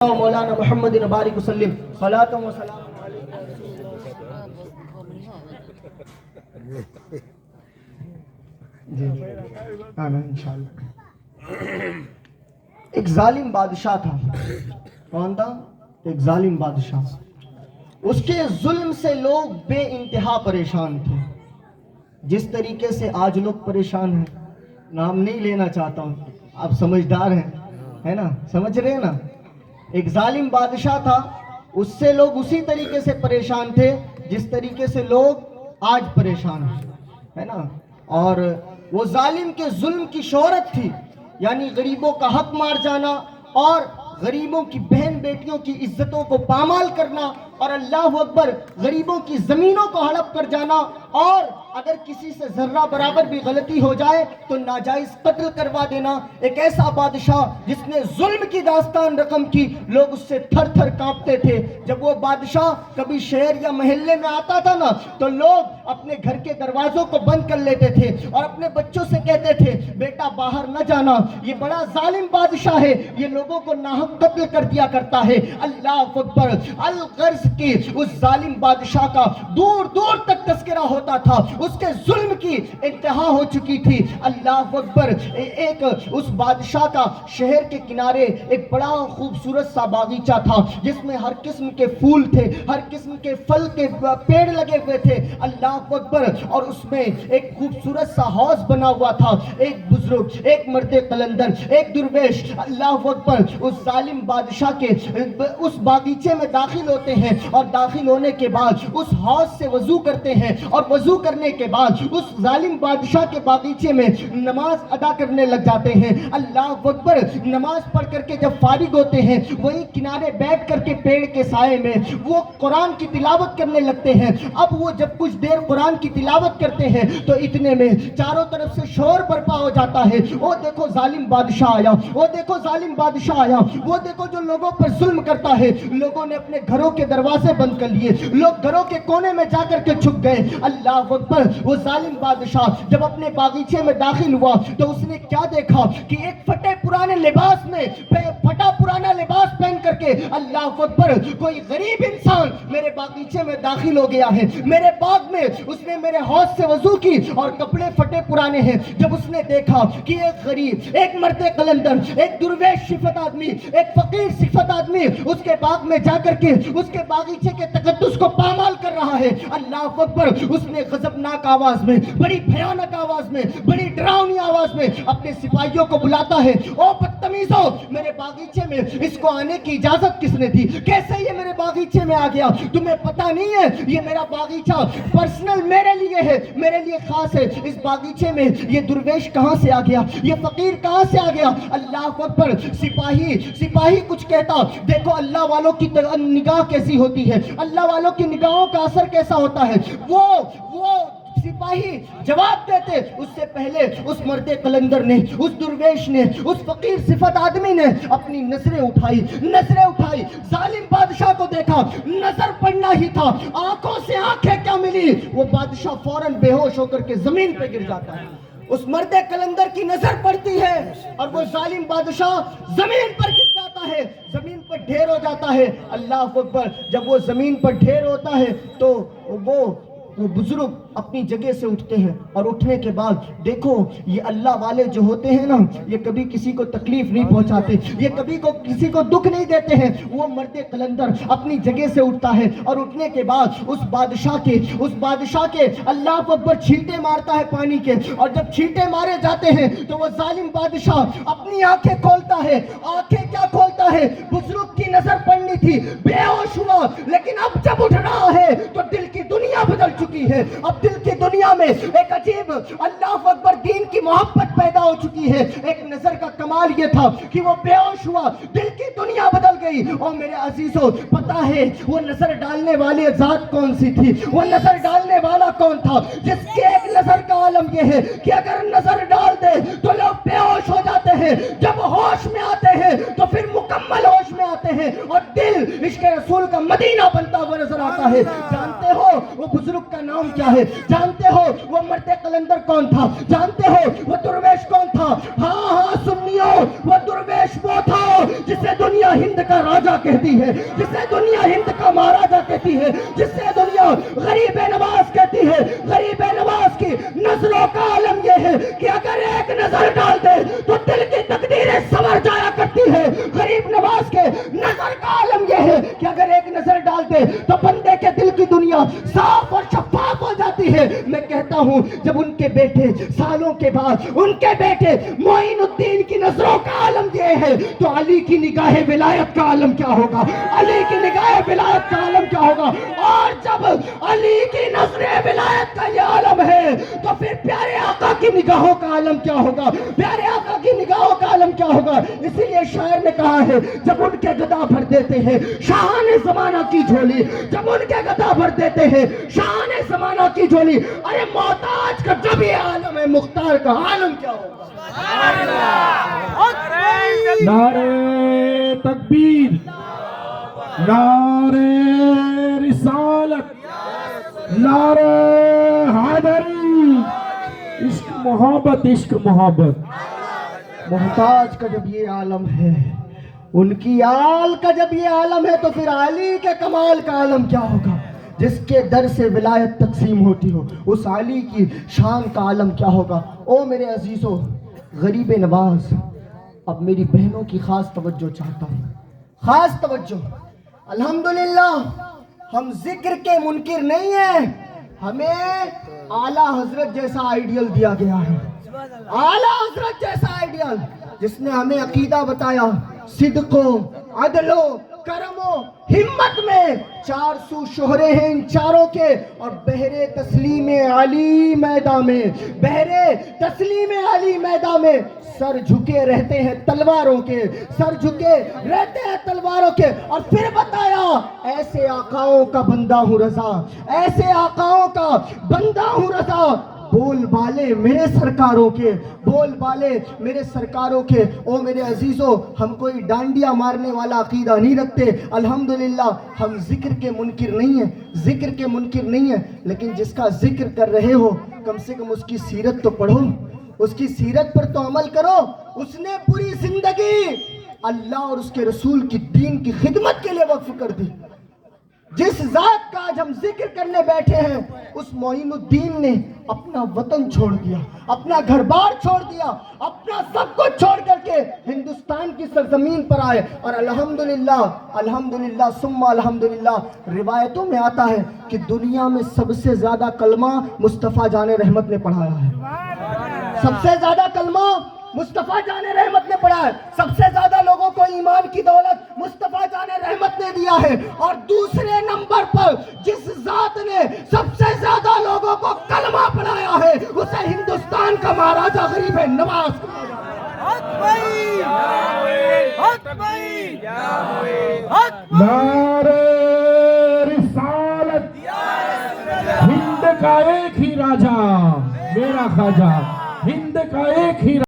مولانا محمد بارک وسلم صلاۃ و سلام ایک ظالم بادشاہ تھا. کون تھا؟ ایک ظالم بادشاہ. اس کے ظلم سے لوگ بے انتہا پریشان تھے، جس طریقے سے آج لوگ پریشان ہیں. نام نہیں لینا چاہتا ہوں، آپ سمجھدار ہیں، ہے نا، سمجھ رہے ہیں نا. ایک ظالم بادشاہ تھا، اس سے لوگ اسی طریقے سے پریشان تھے جس طریقے سے لوگ آج پریشان ہیں، ہے نا. اور وہ ظالم کے ظلم کی شہرت تھی، یعنی غریبوں کا حق مار جانا اور غریبوں کی بہن بیٹیوں کی عزتوں کو پامال کرنا، اور اللہ اکبر غریبوں کی زمینوں کو ہڑپ کر جانا، اور اگر کسی سے ذرہ برابر بھی غلطی ہو جائے تو ناجائز قتل کروا دینا. ایک ایسا بادشاہ جس نے ظلم کی داستان رقم کی، لوگ اس سے تھر تھر کانپتے تھے. جب وہ بادشاہ کبھی شہر یا محلے میں آتا تھا نا، تو لوگ اپنے گھر کے دروازوں کو بند کر لیتے تھے اور اپنے بچوں سے کہتے تھے بیٹا باہر نہ جانا، یہ بڑا ظالم بادشاہ ہے، یہ لوگوں کو ناحق قتل کر دیا کرتا ہے. اللہ اکبر. الغرض کی اس ظالم بادشاہ کا دور دور تک تذکرہ ہوتا تھا، اس کے ظلم کی انتہا ہو چکی تھی. اللہ اکبر. ایک اس بادشاہ کا شہر کے کنارے ایک بڑا خوبصورت سا باغیچہ تھا، جس میں ہر قسم کے پھول تھے، ہر قسم کے پھل کے پیڑ لگے ہوئے تھے. اللہ اکبر. اور اس میں ایک خوبصورت سا حوض بنا ہوا تھا. ایک بزرگ، ایک مرد قلندر، ایک درویش، اللہ اکبر، اس ظالم بادشاہ کے اس باغیچے میں داخل ہوتے ہیں، اور داخل ہونے کے بعد اس حوض سے وضو کرتے ہیں، اور وضو کرنے کے بعد اس ظالم بادشاہ کے باغیچے میں نماز ادا کرنے لگ جاتے ہیں. اللہ اکبر. نماز پڑھ کر کے جب فارغ ہوتے ہیں، وہیں کنارے بیٹھ کر کے پیڑ کے سائے میں وہ قرآن کی تلاوت کرنے لگتے ہیں. اب وہ جب کچھ دیر قرآن کی تلاوت کرتے ہیں تو اتنے میں چاروں طرف سے شور برپا ہو جاتا ہے. وہ دیکھو ظالم بادشاہ آیا، وہ دیکھو ظالم بادشاہ آیا، وہ دیکھو جو لوگوں پر ظلم کرتا ہے. لوگوں نے اپنے گھروں کے دروازے بند کر لیے، لوگ گھروں کے کونے میں جا کر کے چھپ گئے. اللہ اکبر. وہ ظالم بادشاہ جب اپنے باغیچے میں داخل ہوا تو اس نے کیا دیکھا کہ ایک پھٹے پرانے لباس میں، پھٹا پرانا لباس پہن کر کے، اللہ اکبر، کوئی غریب انسان میرے باغیچے میں داخل ہو گیا ہے. میرے باغ میں اس نے میرے حوض سے وضو کی اور کپڑے پھٹے پرانے ہیں. جب اس نے دیکھا کہ ایک غریب، ایک مرد قلندر، ایک درویش صفت آدمی، ایک فقیر صفت آدمی اس کے باغ میں جا کر کے اس کے باغیچے کے تقدس کو پامال کر رہا ہے، اللہ اکبر، اس نے غضبناک آواز میں، بڑی بھیانک آواز میں، بڑی ڈراؤنی آواز میں اپنے سپاہیوں کو بلاتا ہے. او بدتمیزو، میرے باغیچے میں اس کو آنے کی اجازت کس نے دی؟ کیسے یہ میرے باغیچے میں آ گیا؟ تمہیں پتہ نہیں ہے یہ میرا باغیچہ پرسنل میرے لیے ہے، میرے لیے خاص ہے. اس باغیچے میں یہ درویش کہاں سے آ گیا؟ یہ فقیر کہاں سے آ گیا؟ اللہ اکبر. سپاہی کچھ کہتا، دیکھو اللہ والوں کی نگاہ کیسی ہوتی ہے، اللہ والوں کی نگاہوں کا اثر کیسا ہوتا ہے. وہ سپاہی جواب دیتے اس سے پہلے اس مرد قلندر نے، اس درویش نے، اس فقیر صفت آدمی نے اپنی نظریں اٹھائی. ظالم بادشاہ کو دیکھا، نظر پڑنا ہی تھا، آنکھوں سے آنکھیں کیا ملی، وہ بادشاہ فوراً بے ہوش ہو کر کے زمین پہ گر جاتا ہے. اس مرد قلندر کی نظر پڑتی ہے اور وہ ظالم بادشاہ زمین پر گر جاتا ہے، زمین پر ڈھیر ہو جاتا ہے. اللہ اکبر. جب وہ زمین پر ڈھیر ہوتا ہے تو وہ بزرگ اپنی جگہ سے اٹھتے ہیں، اور اٹھنے کے بعد دیکھو یہ اللہ والے جو ہوتے ہیں نا، یہ کبھی کسی کو تکلیف نہیں پہنچاتے، یہ کبھی کسی کو دکھ نہیں دیتے ہیں. وہ مرد قلندر اپنی جگہ سے اٹھتا ہے اور اٹھنے کے بعد اس بادشاہ کے اللہ اکبر چھینٹے مارتا ہے پانی کے. اور جب چھینٹے مارے جاتے ہیں تو وہ ظالم بادشاہ اپنی آنکھیں کھولتا ہے. آنکھیں کیا کھولتا ہے؟ بزرگ کی نظر پڑنی تھی، بے ہوش ہوا، لیکن اب جب اٹھ رہا ہے تو دل کی دنیا بدل چکی ہے. اب دل کی دنیا میں ایک عجیب اللہ اکبر دین کی محبت پیدا ہو چکی ہے. ایک نظر کا کمال یہ تھا کہ وہ بے ہوش ہوا، دل کی دنیا بدل گئی. اور میرے عزیزوں، پتہ ہے وہ نظر ڈالنے والی ذات کون سی تھی؟ وہ نظر ڈالنے والا کون تھا؟ جس کے ایک نظر کا عالم یہ ہے کہ اگر نظر ڈال دے تو لوگ بے ہوش ہو جاتے آتے ہیں، جب ہوش میں آتے ہیں تو پھر مکمل ہوش میں آتے ہیں اور دل عشق رسول کا مدینہ بنتا ہوا نظر آتا ہے۔ جانتے ہو وہ بزرگ کا نام کیا ہے؟ جانتے ہو وہ مرد قلندر کون تھا؟ جانتے ہو وہ درویش کون تھا؟ ہاں سنیو، وہ درویش وہ تھا جسے دنیا ہند کا راجہ کہتی ہے، جسے دنیا ہند کا مہاراجہ کہتی ہے، جسے دنیا غریب نواز کہتی ہے۔ غریب نواز کی نظروں کا عالم یہ ہے کہ اگر ایک نظر ڈال دے تو دل کی تقدیریں سنور جایا کرتی ہے۔ غریب نواز کے نظر کا عالم یہ ہے کہ اگر ایک نظر ڈال دے تو بندے کے دل کی دنیا صاف اور شفاف ہو جاتی ہے۔ میں کہتا ہوں جب ان کے بیٹے سالوں کے بعد ان کے بیٹے معین الدین کی نظروں کا عالم یہ ہے تو علی کی نگاہ ولایت کا عالم کیا ہوگا؟ علی کی نگاہ ولایت کا عالم کیا ہوگا؟ اور جب علی کی نظر ولایت کا یہ عالم ہے تو پھر پیارے آقا کی نگاہوں کا عالم کیا ہوگا؟ پیارے آقا کی نگاہوں کا عالم کیا ہوگا؟ اسی لیے شاعر نے کہا ہے جب ان کے گدا بھر دیتے ہیں شاہان زمانہ کی جھولی، جب ان کے گدا بھر دیتے ہیں شاہان زمانہ کی جھولی، ارے محتاج کا جب یہ عالم ہے مختار کا عالم کیا ہوگا؟ نعرے تکبیر، نعرے رسالت، نعرے حیدری، عشق محبت، عشق محبت۔ محتاج کا جب یہ عالم ہے، ان کی آل کا جب یہ عالم ہے تو پھر علی کے کمال کا عالم کیا ہوگا؟ جس کے در سے ولایت تقسیم ہوتی ہو اس علی کی شان کا عالم کیا ہوگا؟ او میرے عزیزو، غریب نواز اب میری بہنوں کی خاص توجہ چاہتا ہوں، خاص توجہ۔ الحمدللہ ہم ذکر کے منکر نہیں ہیں، ہمیں اعلیٰ حضرت جیسا آئیڈیل دیا گیا ہے، اعلیٰ حضرت جیسا آئیڈیل جس نے ہمیں عقیدہ بتایا، صدق و عدل و کرم و ہمت میں چار سو شہرے ہیں ان چاروں کے، اور بہرے تسلیم علی میدان میں، بہرے تسلیم علی میدان میں سر جھکے رہتے ہیں تلواروں کے، سر جھکے رہتے ہیں تلواروں کے۔ اور پھر بتایا ایسے آقاؤں کا بندہ ہوں رضا، ایسے آقاؤں کا بندہ ہوں رضا، بول بالے میرے سرکاروں کے، بول بالے میرے سرکاروں کے۔ او میرے عزیزو، ہم کوئی ڈانڈیا مارنے والا عقیدہ نہیں رکھتے، الحمدللہ ہم ذکر کے منکر نہیں ہیں، ذکر کے منکر نہیں ہیں، لیکن جس کا ذکر کر رہے ہو کم سے کم اس کی سیرت تو پڑھو، اس کی سیرت پر تو عمل کرو۔ اس نے پوری زندگی اللہ اور اس کے رسول کی دین کی خدمت کے لیے وقف کر دی۔ جس ذات کا آج ہم ذکر کرنے بیٹھے ہیں اس معین الدین نے اپنا وطن چھوڑ دیا، اپنا گھر بار چھوڑ دیا، اپنا سب کچھ چھوڑ کر کے ہندوستان کی سرزمین پر آئے، اور الحمدللہ الحمدللہ ثم الحمدللہ روایتوں میں آتا ہے کہ دنیا میں سب سے زیادہ کلمہ مصطفیٰ جان رحمت نے پڑھایا ہے، سب سے زیادہ کلمہ مصطفیٰ جان رحمت نے پڑھا ہے، سب سے زیادہ لوگوں کو ایمان کی دولت مصطفیٰ جان رحمت نے دیا ہے، اور دوسرے نمبر پر جس ذات نے سب سے زیادہ لوگوں کو کلمہ پڑھایا ہے اسے ہندوستان کا مہاراجہ غریب نواز نعرے رسالت، ہند کا ایک ہی راجہ میرا خواجہ، ہند کا ایک ہی